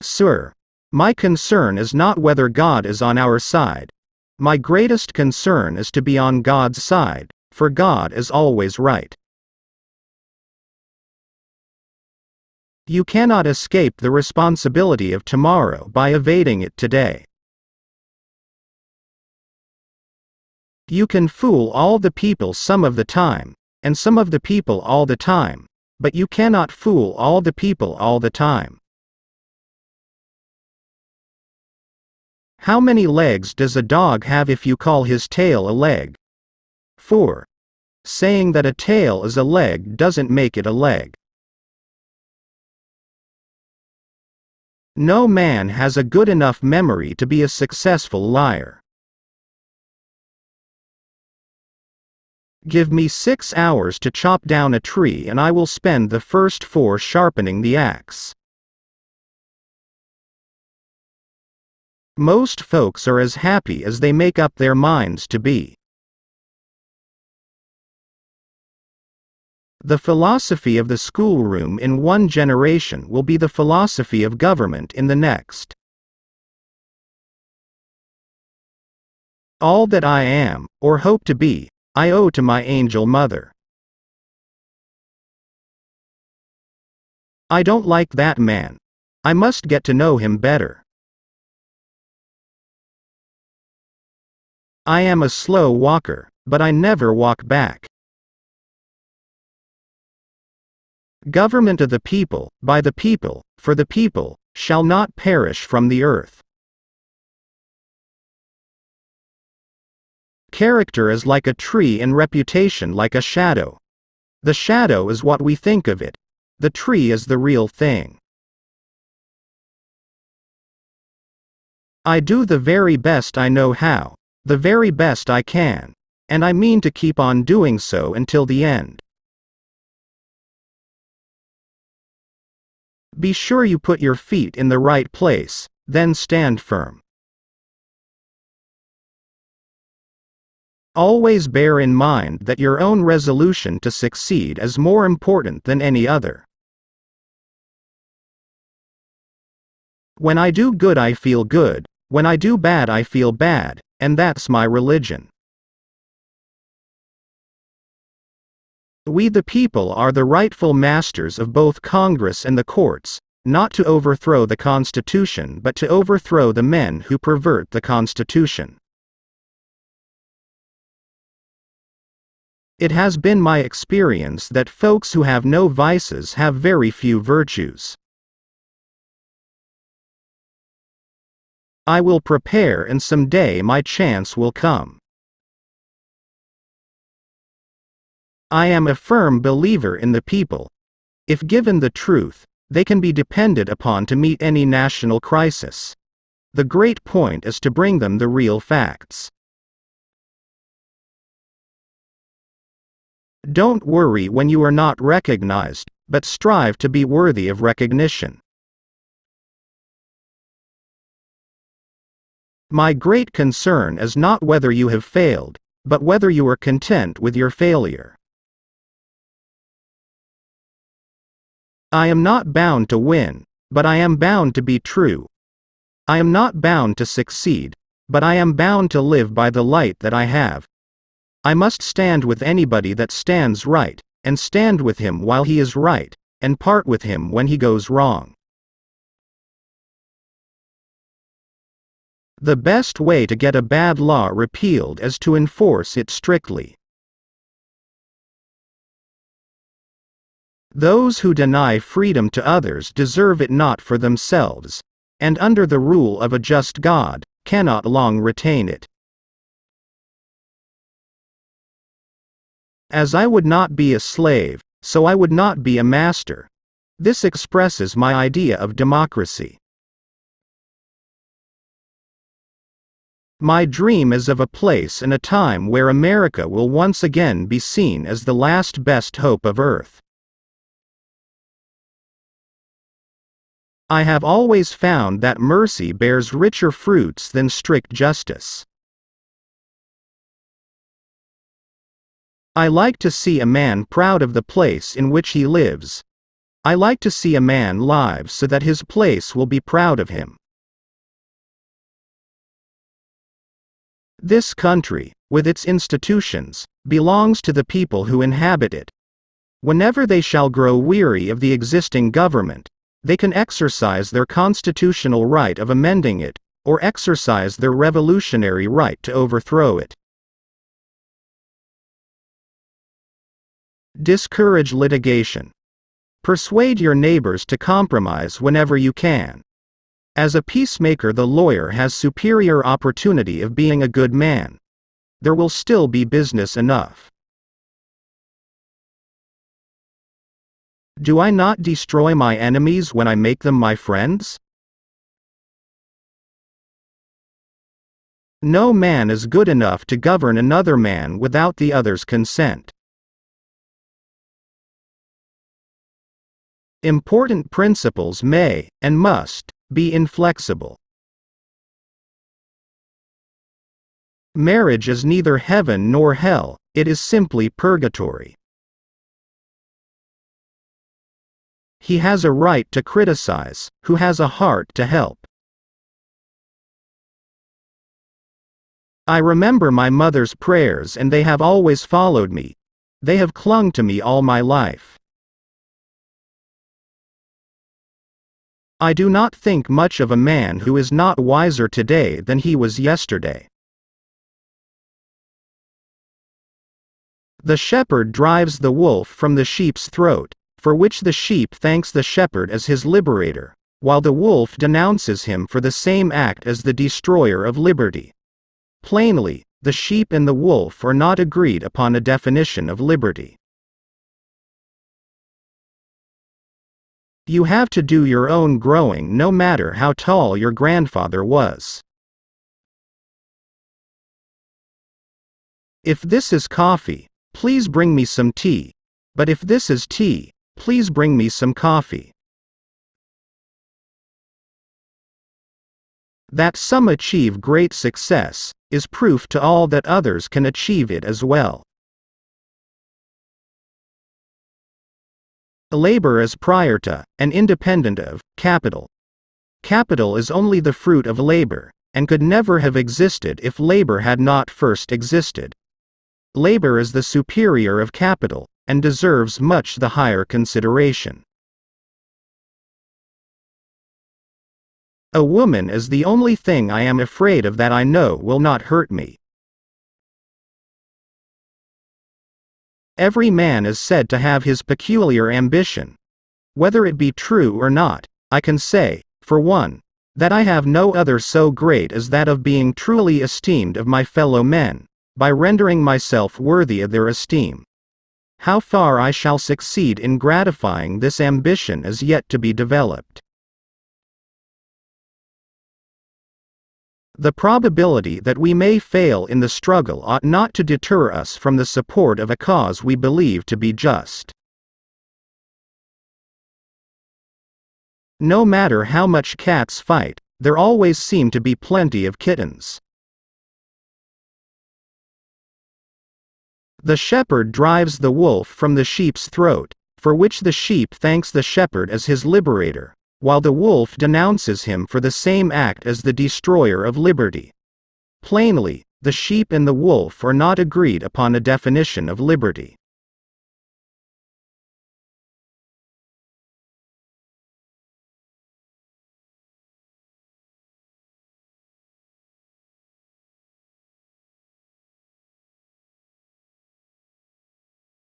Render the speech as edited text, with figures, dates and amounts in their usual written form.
Sir, my concern is not whether God is on our side. My greatest concern is to be on God's side, for God is always right. You cannot escape the responsibility of tomorrow by evading it today. You can fool all the people some of the time, and some of the people all the time, but you cannot fool all the people all the time. How many legs does a dog have if you call his tail a leg? 4. Saying that a tail is a leg doesn't make it a leg. No man has a good enough memory to be a successful liar. Give me 6 hours to chop down a tree and I will spend the first 4 sharpening the axe. Most folks are as happy as they make up their minds to be. The philosophy of the schoolroom in one generation will be the philosophy of government in the next. All that I am, or hope to be, I owe to my angel mother. I don't like that man. I must get to know him better. I am a slow walker, but I never walk back. Government of the people, by the people, for the people, shall not perish from the earth. Character is like a tree and reputation like a shadow. The shadow is what we think of it. The tree is the real thing. I do the very best I know how, the very best I can, and I mean to keep on doing so until the end. Be sure you put your feet in the right place, then stand firm. Always bear in mind that your own resolution to succeed is more important than any other. When I do good I feel good, when I do bad I feel bad, and that's my religion. We the people are the rightful masters of both Congress and the courts, not to overthrow the Constitution but to overthrow the men who pervert the Constitution. It has been my experience that folks who have no vices have very few virtues. I will prepare and someday my chance will come. I am a firm believer in the people. If given the truth, they can be depended upon to meet any national crisis. The great point is to bring them the real facts. Don't worry when you are not recognized, but strive to be worthy of recognition. My great concern is not whether you have failed, but whether you are content with your failure. I am not bound to win, but I am bound to be true. I am not bound to succeed, but I am bound to live by the light that I have. I must stand with anybody that stands right, and stand with him while he is right, and part with him when he goes wrong. The best way to get a bad law repealed is to enforce it strictly. Those who deny freedom to others deserve it not for themselves, and under the rule of a just God, cannot long retain it. As I would not be a slave, so I would not be a master. This expresses my idea of democracy. My dream is of a place and a time where America will once again be seen as the last best hope of earth. I have always found that mercy bears richer fruits than strict justice. I like to see a man proud of the place in which he lives. I like to see a man live so that his place will be proud of him. This country, with its institutions, belongs to the people who inhabit it. Whenever they shall grow weary of the existing government, they can exercise their constitutional right of amending it, or exercise their revolutionary right to overthrow it. Discourage litigation. Persuade your neighbors to compromise whenever you can. As a peacemaker, the lawyer has superior opportunity of being a good man. There will still be business enough. Do I not destroy my enemies when I make them my friends? No man is good enough to govern another man without the other's consent. Important principles may, and must, be inflexible. Marriage is neither heaven nor hell, it is simply purgatory. He has a right to criticize, who has a heart to help. I remember my mother's prayers and they have always followed me. They have clung to me all my life. I do not think much of a man who is not wiser today than he was yesterday. The shepherd drives the wolf from the sheep's throat, for which the sheep thanks the shepherd as his liberator, while the wolf denounces him for the same act as the destroyer of liberty. Plainly, the sheep and the wolf are not agreed upon a definition of liberty. You have to do your own growing no matter how tall your grandfather was. If this is coffee, please bring me some tea, but if this is tea, please bring me some coffee. That some achieve great success is proof to all that others can achieve it as well. Labor is prior to, and independent of, capital. Capital is only the fruit of labor, and could never have existed if labor had not first existed. Labor is the superior of capital, and deserves much the higher consideration. A woman is the only thing I am afraid of that I know will not hurt me. Every man is said to have his peculiar ambition. Whether it be true or not, I can say, for one, that I have no other so great as that of being truly esteemed of my fellow men, by rendering myself worthy of their esteem. How far I shall succeed in gratifying this ambition is yet to be developed. The probability that we may fail in the struggle ought not to deter us from the support of a cause we believe to be just. No matter how much cats fight, there always seem to be plenty of kittens. The shepherd drives the wolf from the sheep's throat, for which the sheep thanks the shepherd as his liberator, while the wolf denounces him for the same act as the destroyer of liberty. Plainly, the sheep and the wolf are not agreed upon a definition of liberty.